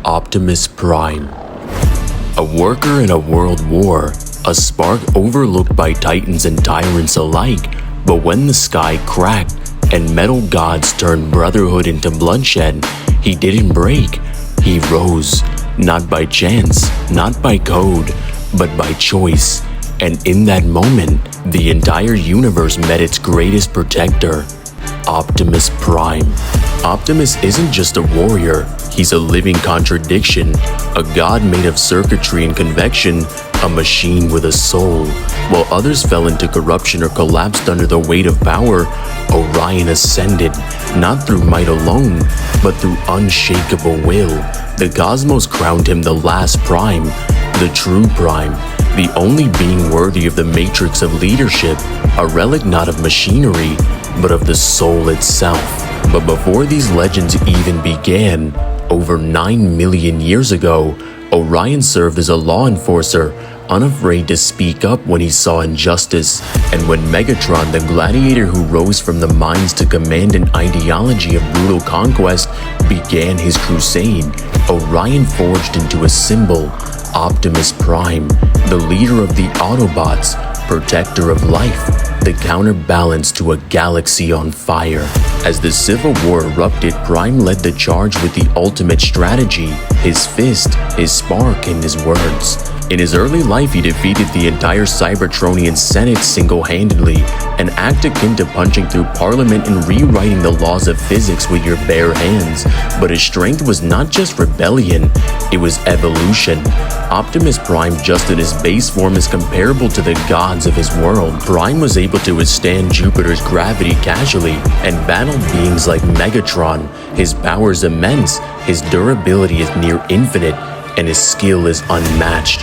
Optimus Prime. A worker in a world war, a spark overlooked by titans and tyrants alike, but when the sky cracked and metal gods turned brotherhood into bloodshed, he didn't break. He rose, not by chance, not by code, but by choice. And in that moment, the entire universe met its greatest protector, Optimus Prime. Optimus isn't just a warrior, he's a living contradiction, a god made of circuitry and convection, a machine with a soul. While others fell into corruption or collapsed under the weight of power, Orion ascended, not through might alone, but through unshakable will. The cosmos crowned him the last Prime, the true Prime, the only being worthy of the matrix of leadership, a relic not of machinery, but of the soul itself. But before these legends even began, over 9 million years ago, Orion served as a law enforcer, unafraid to speak up when he saw injustice. And when Megatron, the gladiator who rose from the mines to command an ideology of brutal conquest, began his crusade, Orion forged into a symbol, Optimus Prime, the leader of the Autobots, protector of life, the counterbalance to a galaxy on fire. As the Civil War erupted, Prime led the charge with the ultimate strategy, his fist, his spark, and his words. In his early life, he defeated the entire Cybertronian Senate single-handedly, an act akin to punching through Parliament and rewriting the laws of physics with your bare hands. But his strength was not just rebellion, it was evolution. Optimus Prime, just in his base form, is comparable to the gods of his world. Prime was able to withstand Jupiter's gravity casually and battle beings like Megatron. His power is immense, his durability is near infinite, and his skill is unmatched.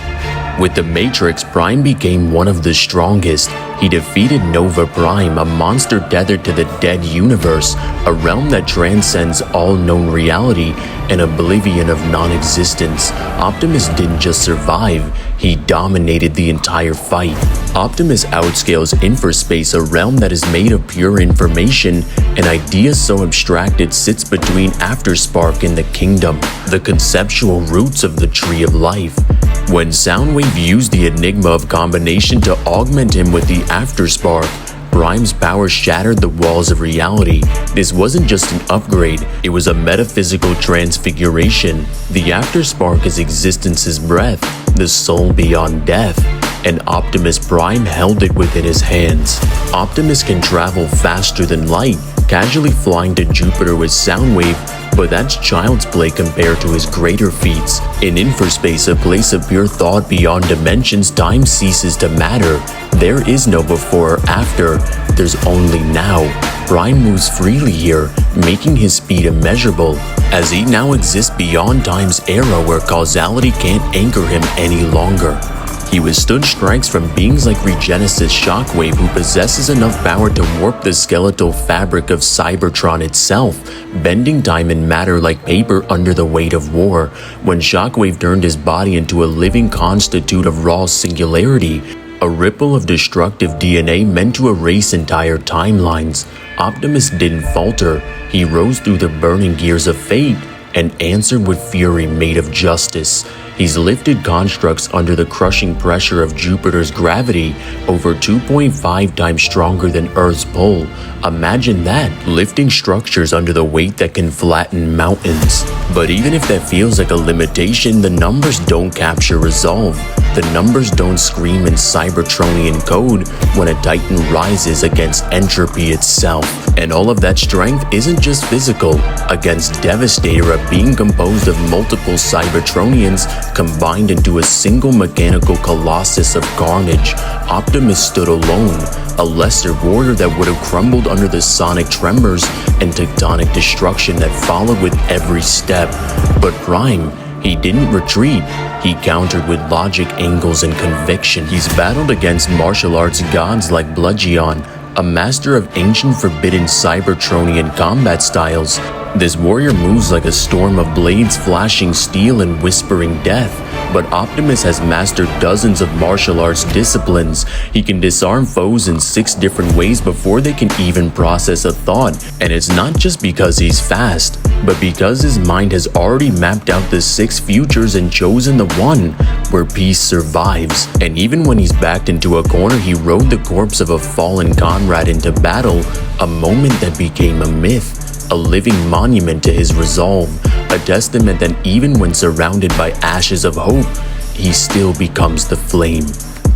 With the Matrix, Prime became one of the strongest. He defeated Nova Prime, a monster tethered to the dead universe, a realm that transcends all known reality, an oblivion of non-existence. Optimus didn't just survive, he dominated the entire fight. Optimus outscales Infraspace, a realm that is made of pure information, an idea so abstract it sits between Afterspark and the Kingdom, the conceptual roots of the Tree of Life. When Soundwave used the enigma of combination to augment him with the Afterspark, Prime's power shattered the walls of reality. This wasn't just an upgrade, it was a metaphysical transfiguration. The Afterspark is existence's breath, the soul beyond death, and Optimus Prime held it within his hands. Optimus can travel faster than light, casually flying to Jupiter with Soundwave, but that's child's play compared to his greater feats. In Infraspace, a place of pure thought beyond dimensions, time ceases to matter. There is no before or after, there's only now. Prime moves freely here, making his speed immeasurable, as he now exists beyond time's era where causality can't anchor him any longer. He withstood strikes from beings like Regenesis Shockwave, who possesses enough power to warp the skeletal fabric of Cybertron itself, bending time and matter like paper under the weight of war. When Shockwave turned his body into a living constitute of raw singularity, a ripple of destructive DNA meant to erase entire timelines, Optimus didn't falter. He rose through the burning gears of fate and answered with fury made of justice. He's lifted constructs under the crushing pressure of Jupiter's gravity, over 2.5 times stronger than Earth's pull. Imagine that, lifting structures under the weight that can flatten mountains. But even if that feels like a limitation, the numbers don't capture resolve. The numbers don't scream in Cybertronian code when a Titan rises against entropy itself. And all of that strength isn't just physical. Against Devastator, a being composed of multiple Cybertronians combined into a single mechanical colossus of carnage, Optimus stood alone, a lesser warrior that would have crumbled under the sonic tremors and tectonic destruction that followed with every step. But Prime, he didn't retreat. He countered with logic, angles, and conviction. He's battled against martial arts gods like Bludgeon, a master of ancient forbidden Cybertronian combat styles. This warrior moves like a storm of blades flashing steel and whispering death. But Optimus has mastered dozens of martial arts disciplines. He can disarm foes in 6 different ways before they can even process a thought. And it's not just because he's fast. But because his mind has already mapped out the 6 futures and chosen the one where peace survives, and even when he's backed into a corner, he rode the corpse of a fallen comrade into battle, a moment that became a myth, a living monument to his resolve, a testament that even when surrounded by ashes of hope, he still becomes the flame.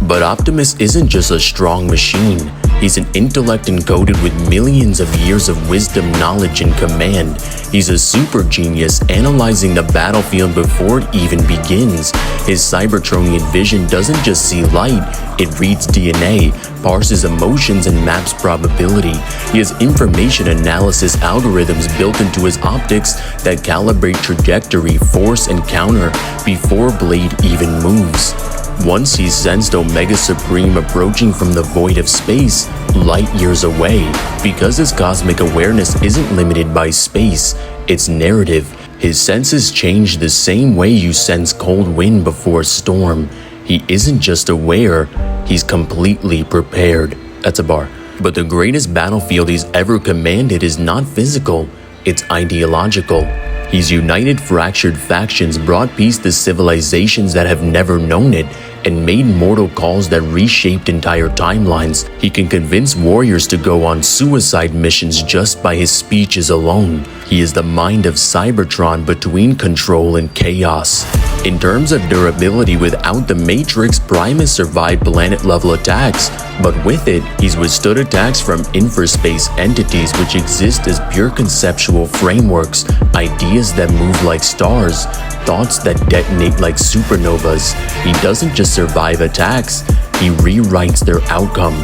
But Optimus isn't just a strong machine. He's an intellect encoded with millions of years of wisdom, knowledge, and command. He's a super genius, analyzing the battlefield before it even begins. His Cybertronian vision doesn't just see light, it reads DNA, parses emotions, and maps probability. He has information analysis algorithms built into his optics that calibrate trajectory, force, and counter before Blade even moves. Once he sensed Omega Supreme approaching from the void of space, light years away, because his cosmic awareness isn't limited by space, it's narrative. His senses change the same way you sense cold wind before a storm. He isn't just aware, he's completely prepared. That's a bar. But the greatest battlefield he's ever commanded is not physical, it's ideological. He's united fractured factions, brought peace to civilizations that have never known it, and made mortal calls that reshaped entire timelines. He can convince warriors to go on suicide missions just by his speeches alone. He is the mind of Cybertron between control and chaos. In terms of durability, without the Matrix, Prime has survived planet-level attacks, but with it, he's withstood attacks from infraspace entities which exist as pure conceptual frameworks, ideas that move like stars, thoughts that detonate like supernovas. He doesn't just survive attacks, he rewrites their outcome.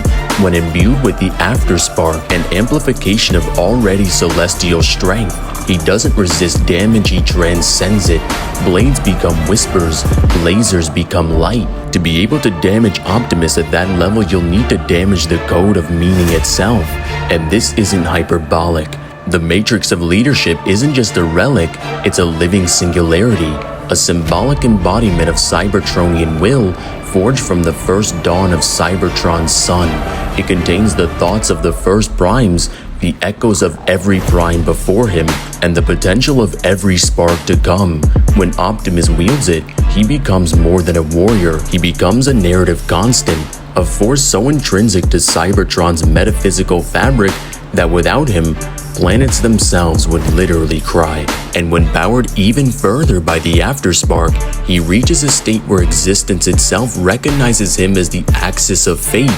When imbued with the afterspark and amplification of already celestial strength, he doesn't resist damage, he transcends it. Blades become whispers, lasers become light. To be able to damage Optimus at that level, you'll need to damage the code of meaning itself. And this isn't hyperbolic. The Matrix of leadership isn't just a relic, it's a living singularity, a symbolic embodiment of Cybertronian will, forged from the first dawn of Cybertron's sun. It contains the thoughts of the first primes, the echoes of every prime before him, and the potential of every spark to come. When Optimus wields it, he becomes more than a warrior, he becomes a narrative constant, a force so intrinsic to Cybertron's metaphysical fabric that without him, planets themselves would literally cry. And when powered even further by the afterspark, he reaches a state where existence itself recognizes him as the axis of fate.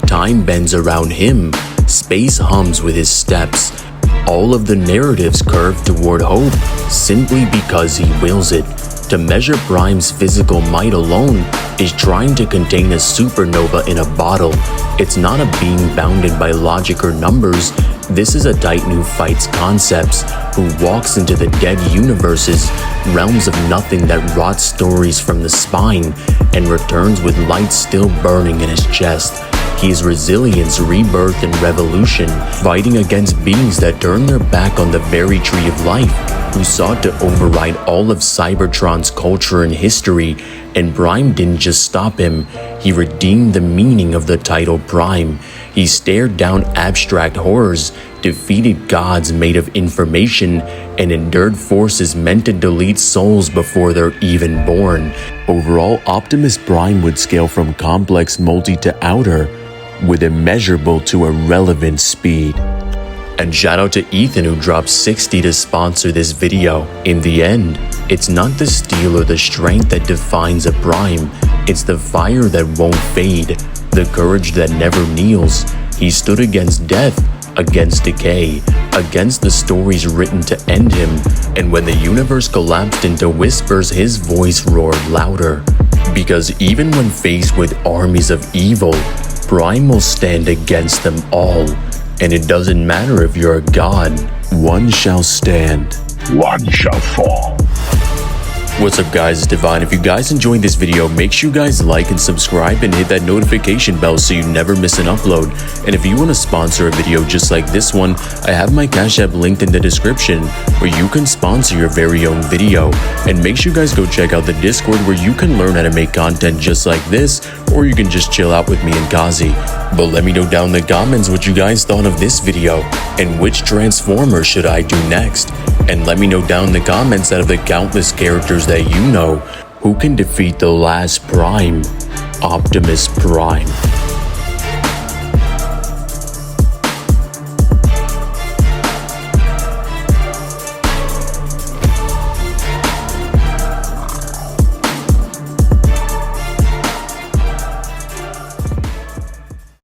Time bends around him, space hums with his steps. All of the narratives curve toward hope simply because he wills it. To measure Prime's physical might alone is trying to contain a supernova in a bottle. It's not a being bounded by logic or numbers. This is a titan who fights concepts, who walks into the dead universes, realms of nothing that rots stories from the spine, and returns with light still burning in his chest. He is resilience, rebirth, and revolution, fighting against beings that turn their back on the very tree of life, who sought to override all of Cybertron's culture and history. And Prime didn't just stop him, he redeemed the meaning of the title Prime. He stared down abstract horrors, defeated gods made of information, and endured forces meant to delete souls before they're even born. Overall, Optimus Prime would scale from complex multi to outer, with immeasurable to irrelevant speed. And shout out to Ethan who dropped 60 to sponsor this video. In the end, it's not the steel or the strength that defines a Prime, it's the fire that won't fade, the courage that never kneels. He stood against death, against decay, against the stories written to end him, and when the universe collapsed into whispers, his voice roared louder. Because even when faced with armies of evil, Prime will stand against them all. And it doesn't matter if you're a god, one shall stand, one shall fall. What's up guys, it's Divine. If you guys enjoyed this video, make sure you guys like and subscribe and hit that notification bell so you never miss an upload. And if you want to sponsor a video just like this one, I have my Cash App linked in the description where you can sponsor your very own video. And make sure you guys go check out the Discord where you can learn how to make content just like this, or you can just chill out with me and Kazi. But let me know down in the comments what you guys thought of this video and which Transformer should I do next. And let me know down in the comments out of the countless characters that you know, who can defeat the last Prime, Optimus Prime.